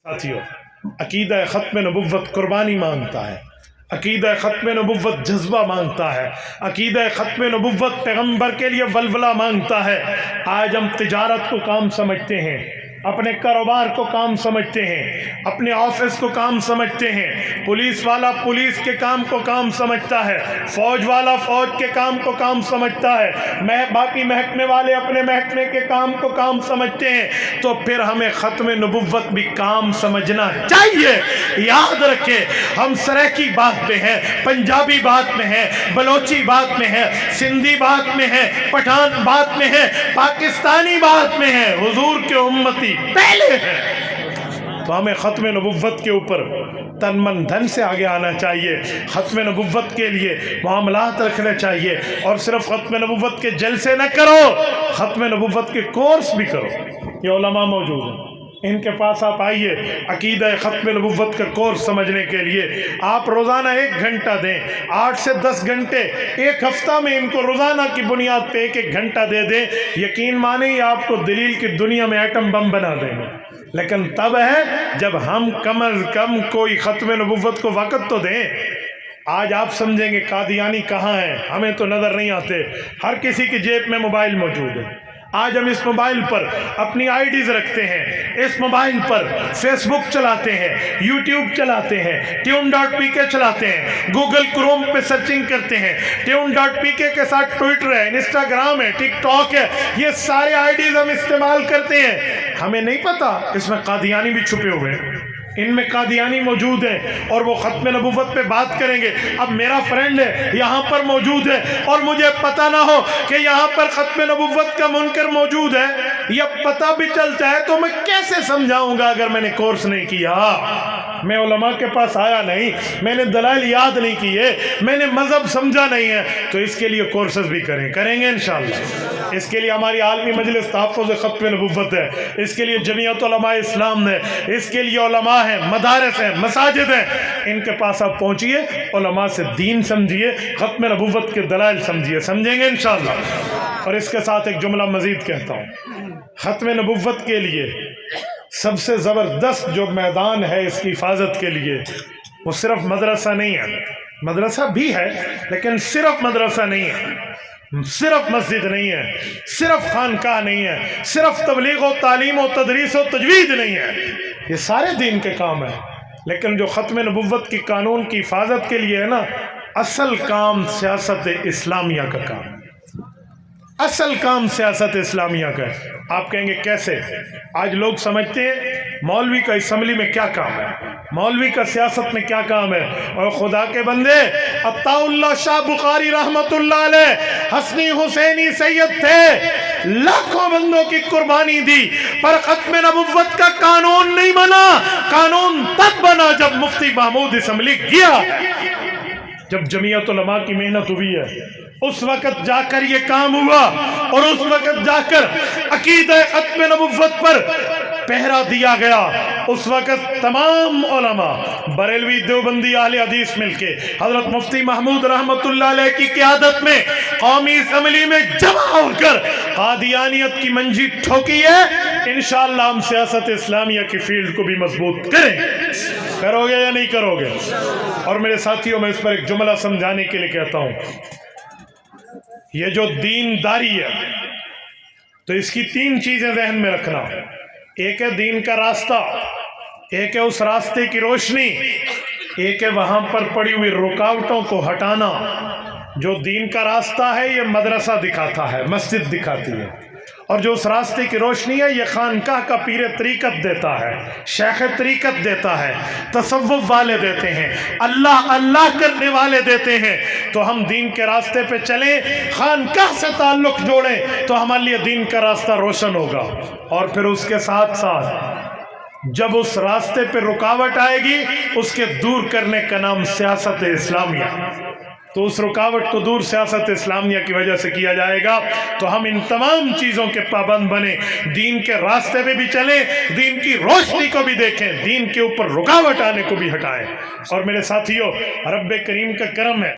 साथियों, अकीदा ख़त्म नबुव्वत कुर्बानी मांगता है, अकीदा ख़त्म नबुव्वत जज्बा मांगता है, अकीदा ख़त्म नबुव्वत पैगम्बर के लिए वलवला मांगता है। आज हम तिजारत को काम समझते हैं, अपने कारोबार को काम समझते हैं, अपने ऑफिस को काम समझते हैं, पुलिस वाला पुलिस के काम को काम समझता है, फौज वाला फौज के काम को काम समझता है, बाकी महकमे वाले अपने महकमे के काम को काम समझते हैं। तो फिर हमें ख़त्म नबुव्वत भी काम समझना चाहिए। याद रखें, हम सराइकी बात में हैं, पंजाबी बात में हैं, बलोची बात में हैं, सिंधी बात में हैं, पठान बात में हैं, पाकिस्तानी बात में हैं, हुजूर के उम्मती पहले है। तो हमें ख़त्म नबुव्वत के ऊपर तन मन धन से आगे आना चाहिए। ख़त्म नबुव्वत के लिए मामलात रखने चाहिए, और सिर्फ ख़त्म नबुव्वत के जलसे न करो, ख़त्म नबुव्वत के कोर्स भी करो। ये उलमा मौजूद हैं, इनके पास आप आइए, अकीदा ख़त्म नबुव्वत का कोर्स समझने के लिए। आप रोज़ाना 1 घंटा दें, 8 से 10 घंटे, एक हफ्ता में इनको रोज़ाना की बुनियाद पे 1-1 घंटा दे दें। यकीन माने ही आपको दलील की दुनिया में एटम बम बना देंगे। लेकिन तब है जब हम कम अज़ कम कोई ख़त्म नबुव्वत को वक़्त तो दें। आज आप समझेंगे कादियानी कहाँ हैं, हमें तो नज़र नहीं आते। हर किसी की जेब में मोबाइल मौजूद है। आज हम इस मोबाइल पर अपनी आईडीज रखते हैं, इस मोबाइल पर फेसबुक चलाते हैं, यूट्यूब चलाते हैं, tune.pk चलाते हैं, गूगल क्रोम पे सर्चिंग करते हैं, tune.pk के साथ ट्विटर है, इंस्टाग्राम है, टिकटॉक है, ये सारे आईडीज हम इस्तेमाल करते हैं। हमें नहीं पता इसमें कादियानी भी छुपे हुए हैं, इनमें कादियानी मौजूद है, और वो ख़त्म नबुव्वत पे बात करेंगे। अब मेरा फ्रेंड है यहाँ पर मौजूद है, और मुझे पता ना हो कि यहाँ पर ख़त्म नबुव्वत का मुनकर मौजूद है, या पता भी चलता है तो मैं कैसे समझाऊंगा अगर मैंने कोर्स नहीं किया। मैं उलमा के पास आया नहीं, मैंने दलाइल याद नहीं किए, मैंने मज़हब समझा नहीं है, तो इसके लिए कोर्सेज भी करेंगे इंशाअल्लाह। इसके लिए हमारी आलमी मजलिस तहफ़्फ़ुज़ ख़त्म नबुव्वत है, इसके लिए जमीयत उलमा इस्लाम है, इसके लिए उलमा हैं, मदारस हैं, मसाजिद हैं। इनके पास आप पहुंचिए, उलमा से दीन समझिए, ख़त्म नबुव्वत के दलाइल समझिए, समझेंगे इंशाअल्लाह। और इसके साथ एक जुमला मज़ीद कहता हूँ, ख़त्म नबुव्वत के लिए सबसे ज़बरदस्त जो मैदान है इसकी हिफाजत के लिए, वो सिर्फ मदरसा नहीं है। मदरसा भी है, लेकिन सिर्फ मदरसा नहीं है, सिर्फ मस्जिद नहीं है, सिर्फ खानकाह नहीं है, सिर्फ तबलीग व तालीम व तदरीस व तजवीज़ नहीं है। ये सारे दीन के काम है, लेकिन जो ख़त्म नबुव्वत की कानून की हिफाजत के लिए है ना, असल काम सियासत इस्लामिया का काम है। असल काम सियासत इस्लामिया का है। आप कहेंगे कैसे? आज लोग समझते हैं मौलवी का असम्बली में क्या काम है, मौलवी का सियासत में क्या काम है। और खुदा के बंदे, अत्ताउल्लाह शाह बुखारी रहमतुल्लाह अलैह हसनी हुसैनी सैयद थे, लाखों बंदों की कुर्बानी दी, पर ख़त्म नबुव्वत का कानून नहीं बना। कानून तब बना जब मुफ्ती महमूद असम्बली गया, जब जमीयत उलमा की मेहनत हुई है, उस वक़्त जाकर ये काम हुआ, और उस वक़्त जाकर अकीदा ख़त्म नबुव्वत पर पहरा दिया गया। उस वक़्त तमाम उलमा, बरेलवी, देवबंदी, अहले हदीस मिलके हज़रत मुफ्ती महमूद रहमतुल्लाह अलैह की क़यादत में कौमी असम्बली में जमा होकर कादियानियत की मंजी ठोकी है। इंशाअल्लाह हम सियासत इस्लामिया की फील्ड को भी मजबूत करेंगे। करोगे या नहीं करोगे? और मेरे साथियों, मैं इस पर एक जुमला समझाने के लिए कहता हूँ, ये जो दीनदारी है, तो इसकी 3 चीज़ें ज़हन में रखना। एक है दीन का रास्ता, एक है उस रास्ते की रोशनी, एक है वहाँ पर पड़ी हुई रुकावटों को हटाना। जो दीन का रास्ता है ये मदरसा दिखाता है, मस्जिद दिखाती है, और जो उस रास्ते की रोशनी है ये खानकाह का पीर तरीक़त देता है, शेख तरीक़त देता है, तसव्वुफ़ वाले देते हैं, अल्लाह अल्लाह करने वाले देते हैं। तो हम दीन के रास्ते पे चलें, खानकाह से ताल्लुक़ जोड़ें, तो हमारे लिए दीन का रास्ता रोशन होगा। और फिर उसके साथ साथ जब उस रास्ते पे रुकावट आएगी, उसके दूर करने का नाम सियासत इस्लामिया। तो उस रुकावट को दूर सियासत इस्लामिया की वजह से किया जाएगा। तो हम इन तमाम चीज़ों के पाबंद बने, दीन के रास्ते पे भी चलें, दीन की रोशनी को भी देखें, दीन के ऊपर रुकावट आने को भी हटाएं। और मेरे साथियों, रब्बे करीम का करम है।